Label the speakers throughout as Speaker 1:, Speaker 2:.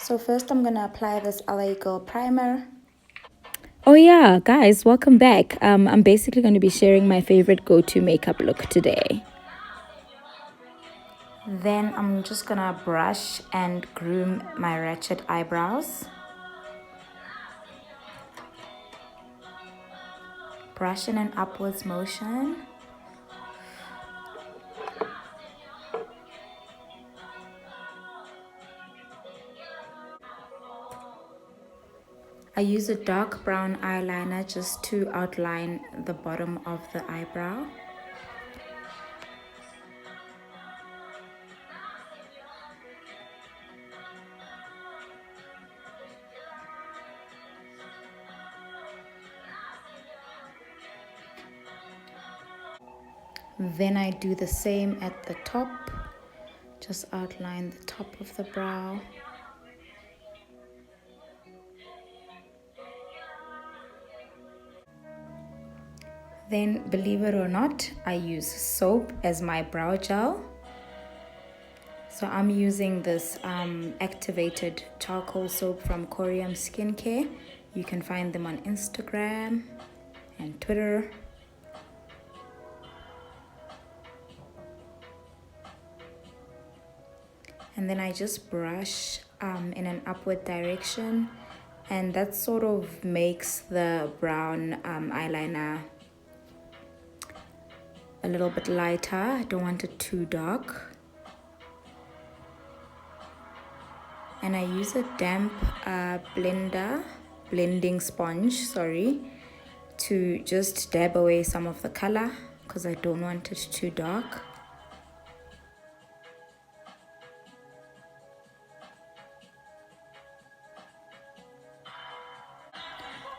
Speaker 1: So first I'm gonna apply this LA Girl primer.
Speaker 2: Oh yeah, guys, welcome back. I'm basically going to be sharing my favorite go-to makeup look today.
Speaker 1: Then I'm just gonna brush and groom my ratchet eyebrows. Brush in an upwards motion. I use a dark brown eyeliner just to outline the bottom of the eyebrow. Then I do the same at the top. Just outline the top of the brow. Then, believe it or not, I use soap as my brow gel. So I'm using this activated charcoal soap from Corium Skincare. You can find them on Instagram and Twitter. And then I just brush in an upward direction, and that sort of makes the brown eyeliner a little bit lighter. I don't want it too dark. And I use a damp blending sponge, to just dab away some of the color because I don't want it too dark.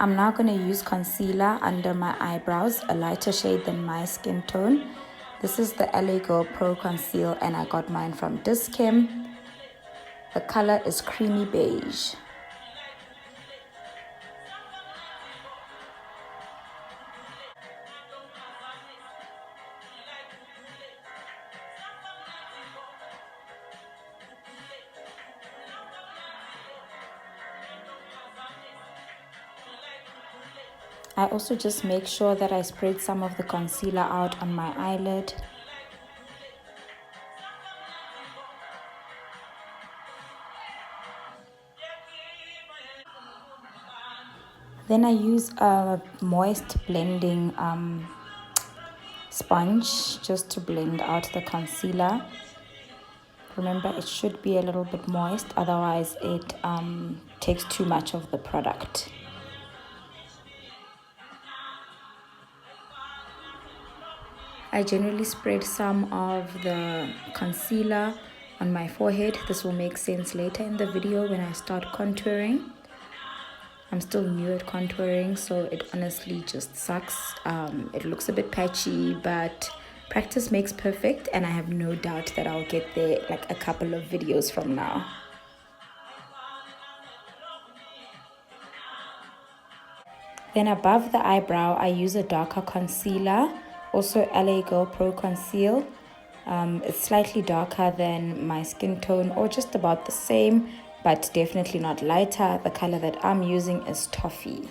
Speaker 1: I'm now going to use concealer under my eyebrows, a lighter shade than my skin tone. This is the LA Girl Pro Conceal and I got mine from Dischem. The color is creamy beige. I also just make sure that I spread some of the concealer out on my eyelid. Then I use a moist blending sponge just to blend out the concealer. Remember, it should be a little bit moist, otherwise it takes too much of the product. I generally spread some of the concealer on my forehead. This will make sense later in the video when I start contouring. I'm still new at contouring, so it honestly just sucks. It looks a bit patchy, but practice makes perfect, and I have no doubt that I'll get there like a couple of videos from now. Then above the eyebrow, I use a darker concealer, also LA Girl Pro Conceal. It's slightly darker than my skin tone, or just about the same, but definitely not lighter. The color that I'm using is Toffee.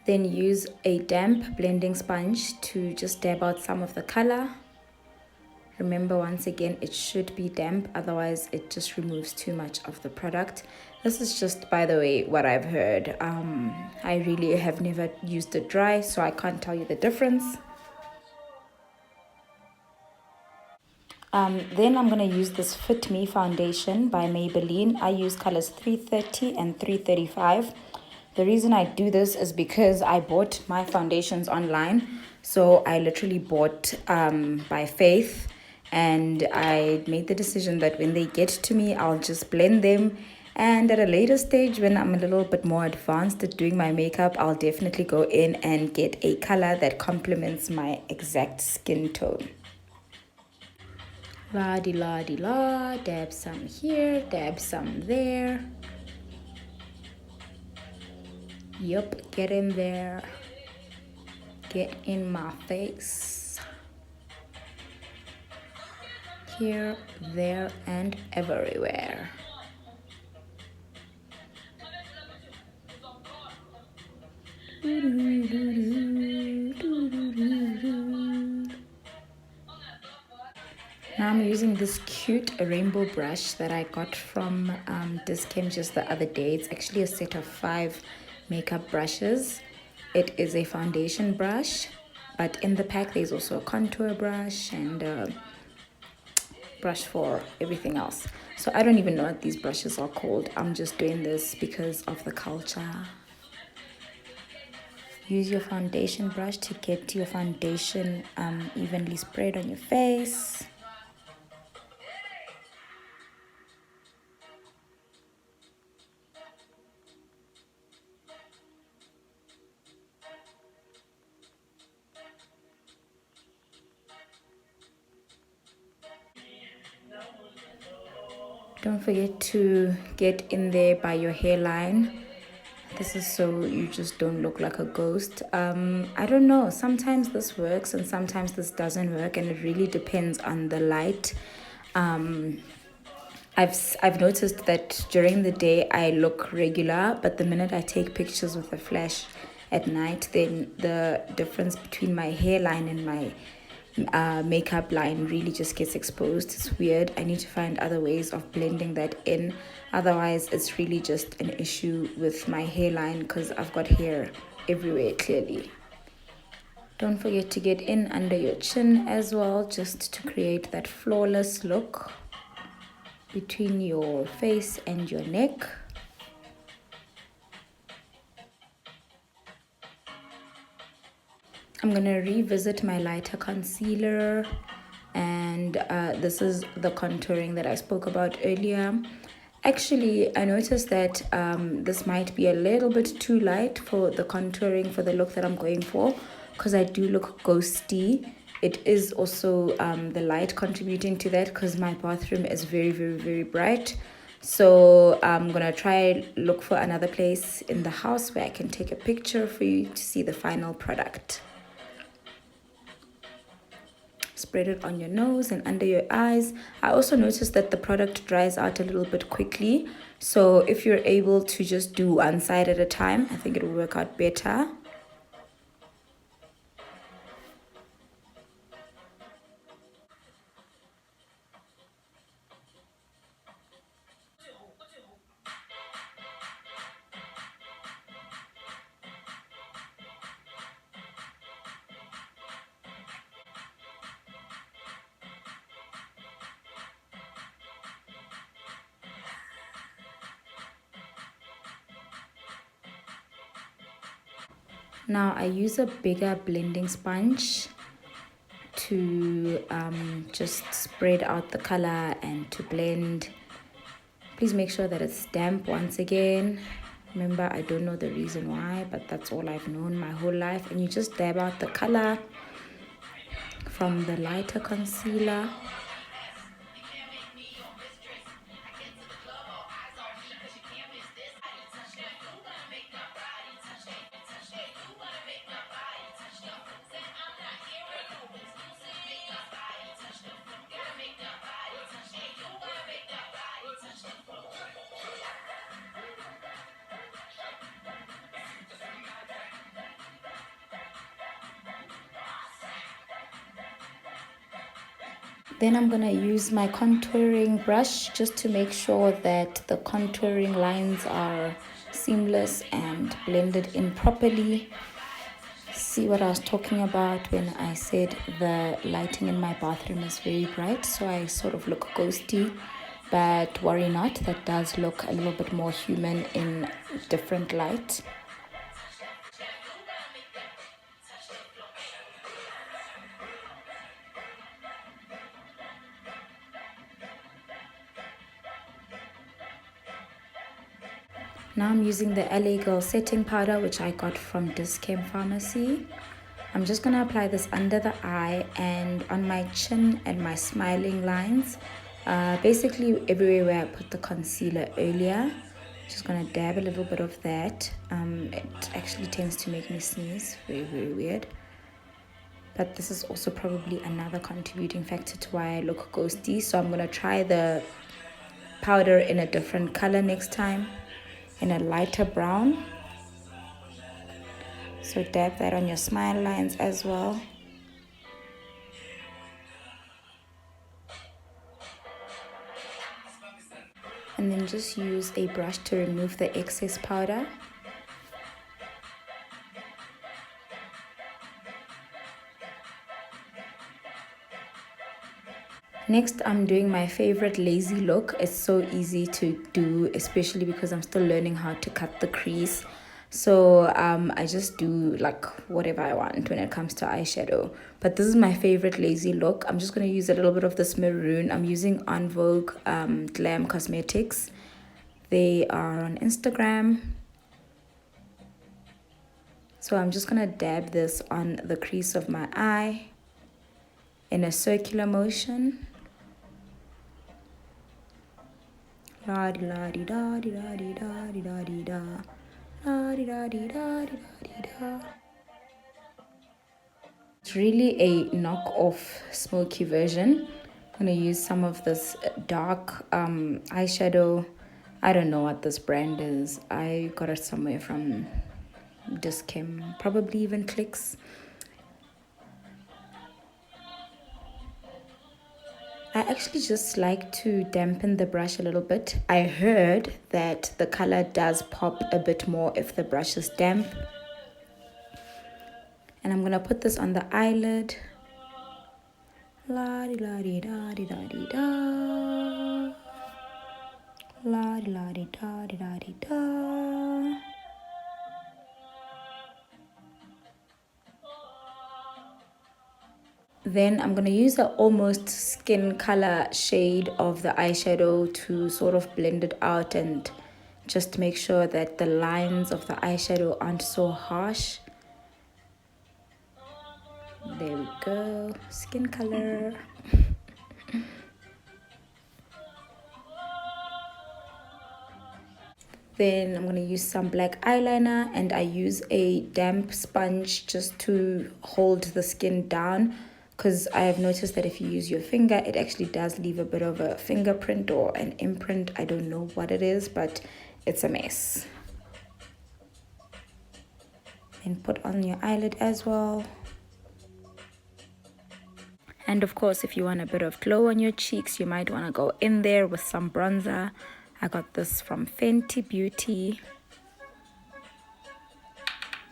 Speaker 1: Then use a damp blending sponge to just dab out some of the color. Remember, once again, it should be damp, otherwise it just removes too much of the product. This is just, by the way, what I've heard. I really have never used it dry, so I can't tell you the difference. Then I'm going to use this Fit Me foundation by Maybelline. I use colors 330 and 335. The reason I do this is because I bought my foundations online. So I literally bought by faith, and I made the decision that when they get to me, I'll just blend them. And at a later stage, when I'm a little bit more advanced at doing my makeup, I'll definitely go in and get a color that complements my exact skin tone. La di la di la, dab some here, dab some there. Yup, get in there. Get in my face. Here, there, and everywhere. Now I'm using this cute rainbow brush that I got from Discam just the other day. It's actually a set of 5 makeup brushes. It is a foundation brush, but in the pack there's also a contour brush and a brush for everything else. So I don't even know what these brushes are called. I'm just doing this because of the culture. Use your foundation brush to get your foundation evenly spread on your face. Don't forget to get in there by your hairline. This is so you just don't look like a ghost. I don't know. Sometimes this works and sometimes this doesn't work, and it really depends on the light. I've noticed that during the day I look regular, but the minute I take pictures with a flash at night, then the difference between my hairline and my makeup line really just gets exposed. It's weird. I need to find other ways of blending that in. Otherwise, it's really just an issue with my hairline because I've got hair everywhere clearly. Don't forget to get in under your chin as well, just to create that flawless look between your face and your neck. I'm going to revisit my lighter concealer, and this is the contouring that I spoke about earlier. Actually, I noticed that this might be a little bit too light for the contouring for the look that I'm going for, because I do look ghosty. It is also the light contributing to that, because my bathroom is very, very, very bright. So I'm gonna try look for another place in the house where I can take a picture for you to see the final product. Spread it on your nose and under your eyes. I also noticed that the product dries out a little bit quickly, so if you're able to just do one side at a time, I think it will work out better. Now I use a bigger blending sponge to just spread out the color and to blend. Please make sure that it's damp once again. Remember, I don't know the reason why, but that's all I've known my whole life. And you just dab out the color from the lighter concealer. Then I'm gonna use my contouring brush just to make sure that the contouring lines are seamless and blended in properly. See what I was talking about when I said the lighting in my bathroom is very bright, so I sort of look ghosty, but worry not, that does look a little bit more human in different light. Now I'm using the LA Girl setting powder, which I got from Discam Pharmacy. I'm just going to apply this under the eye and on my chin and my smiling lines. Basically everywhere where I put the concealer earlier. Just gonna dab a little bit of that. It actually tends to make me sneeze. Very, very weird. But this is also probably another contributing factor to why I look ghosty. So I'm gonna try the powder in a different color next time, in a lighter brown. So dab that on your smile lines as well. And then just use a brush to remove the excess powder. Next, I'm doing my favorite lazy look. It's so easy to do, especially because I'm still learning how to cut the crease. So I just do like whatever I want when it comes to eyeshadow. But this is my favorite lazy look. I'm just going to use a little bit of this maroon. I'm using On Vogue Glam Cosmetics. They are on Instagram. So I'm just going to dab this on the crease of my eye in a circular motion. La di la di da di da di da di da di da. La di da di da di da di da. It's really a knockoff smoky version. I'm gonna use some of this dark eyeshadow. I don't know what this brand is. I got it somewhere from Dischem, probably even Clicks. I actually just like to dampen the brush a little bit. I heard that the color does pop a bit more if the brush is damp. And I'm gonna put this on the eyelid. La di la di da di da di da. La di la di da di da di da. Then I'm going to use the almost skin color shade of the eyeshadow to sort of blend it out and just make sure that the lines of the eyeshadow aren't so harsh. There we go, skin color. Then I'm going to use some black eyeliner, and I use a damp sponge just to hold the skin down, because I have noticed that if you use your finger, it actually does leave a bit of a fingerprint or an imprint. I don't know what it is, but it's a mess. And put on your eyelid as well. And of course, if you want a bit of glow on your cheeks, you might want to go in there with some bronzer. I got this from Fenty Beauty.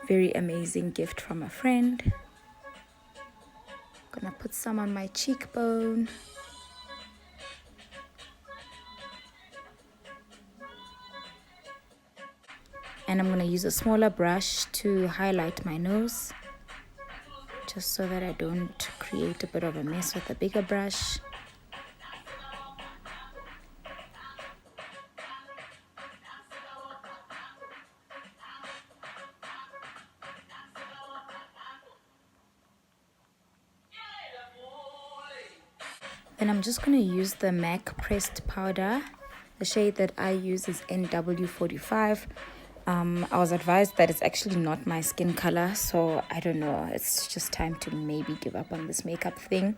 Speaker 1: Very amazing gift from a friend. Gonna put some on my cheekbone. And I'm gonna use a smaller brush to highlight my nose, just so that I don't create a bit of a mess with a bigger brush. Then I'm just going to use the MAC pressed powder. The shade that I use is NW45. I was advised that it's actually not my skin color, so I don't know. It's just time to maybe give up on this makeup thing,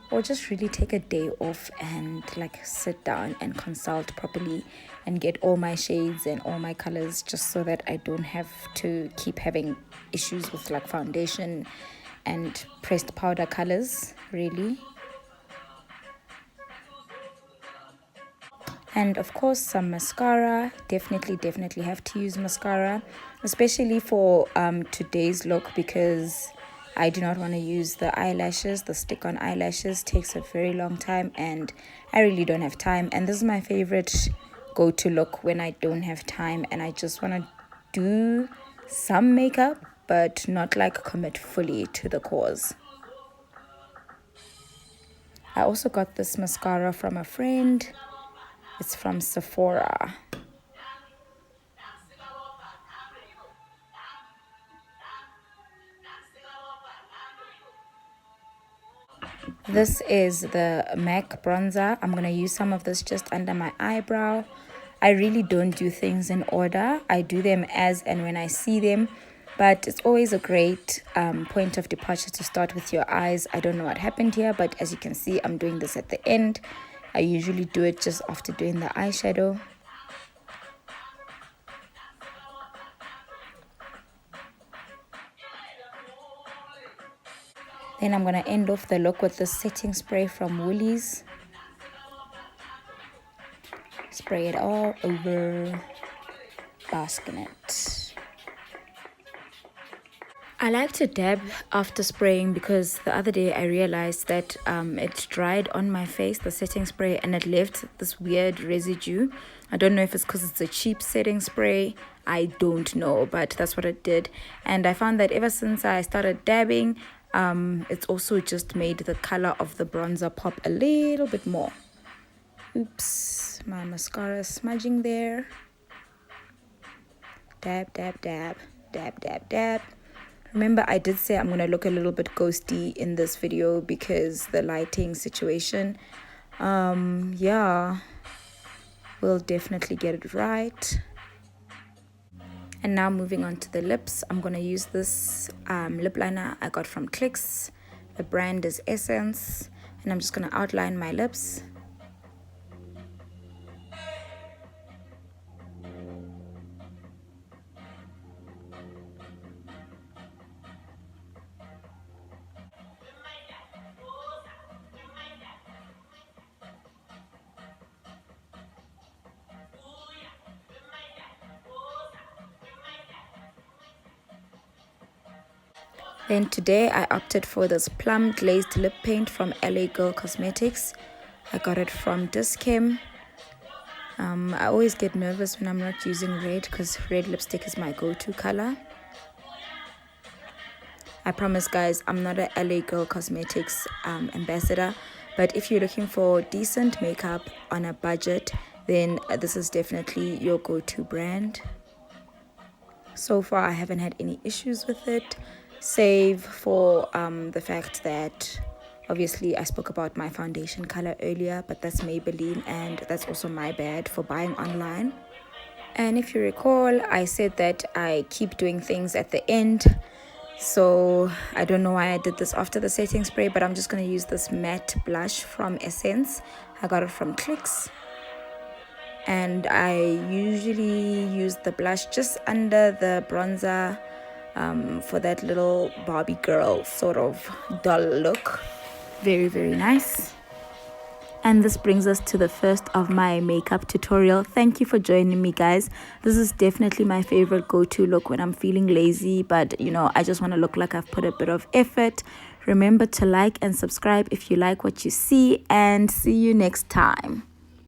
Speaker 1: or just really take a day off and like sit down and consult properly and get all my shades and all my colors, just so that I don't have to keep having issues with like foundation and pressed powder colors, really. And of course, some mascara. Definitely have to use mascara, especially for today's look, because I do not want to use the eyelashes. The stick-on eyelashes takes a very long time, and I really don't have time. And this is my favorite go-to look when I don't have time and I just want to do some makeup, but not like commit fully to the cause. I also got this mascara from a friend. It's from Sephora. This is the MAC bronzer. I'm going to use some of this just under my eyebrow. I really don't do things in order. I do them as and when I see them. But it's always a great point of departure to start with your eyes. I don't know what happened here, but as you can see, I'm doing this at the end. I usually do it just after doing the eyeshadow. Then I'm going to end off the look with the setting spray from Woolies. Spray it all over, bask in it. I like to dab after spraying because the other day I realized that it dried on my face, the setting spray, and it left this weird residue. I don't know if it's because it's a cheap setting spray. I don't know, but that's what it did. And I found that ever since I started dabbing, it's also just made the color of the bronzer pop a little bit more. Oops, my mascara is smudging there. Dab, dab, dab, dab, dab, dab. Remember, I did say I'm going to look a little bit ghosty in this video because the lighting situation. Yeah, we'll definitely get it right. And now moving on to the lips, I'm going to use this lip liner I got from Clicks. The brand is Essence, and I'm just going to outline my lips. Then today I opted for this plum glazed lip paint from LA Girl Cosmetics. I got it from Dischem. I always get nervous when I'm not using red because red lipstick is my go-to color. I promise guys, I'm not a LA Girl Cosmetics ambassador, but if you're looking for decent makeup on a budget, then this is definitely your go-to brand. So far I haven't had any issues with it, save for the fact that obviously I spoke about my foundation color earlier, but that's Maybelline, and that's also my bad for buying online. And if you recall, I said that I keep doing things at the end, so I don't know why I did this after the setting spray, but I'm just going to use this matte blush from Essence. I got it from Clicks. And I usually use the blush just under the bronzer for that little Barbie girl sort of dull look. Very, very nice. And this brings us to the first of my makeup tutorial. Thank you for joining me, guys. This is definitely my favorite go-to look when I'm feeling lazy, but you know, I just want to look like I've put a bit of effort. Remember to like and subscribe if you like what you see, and see you next time.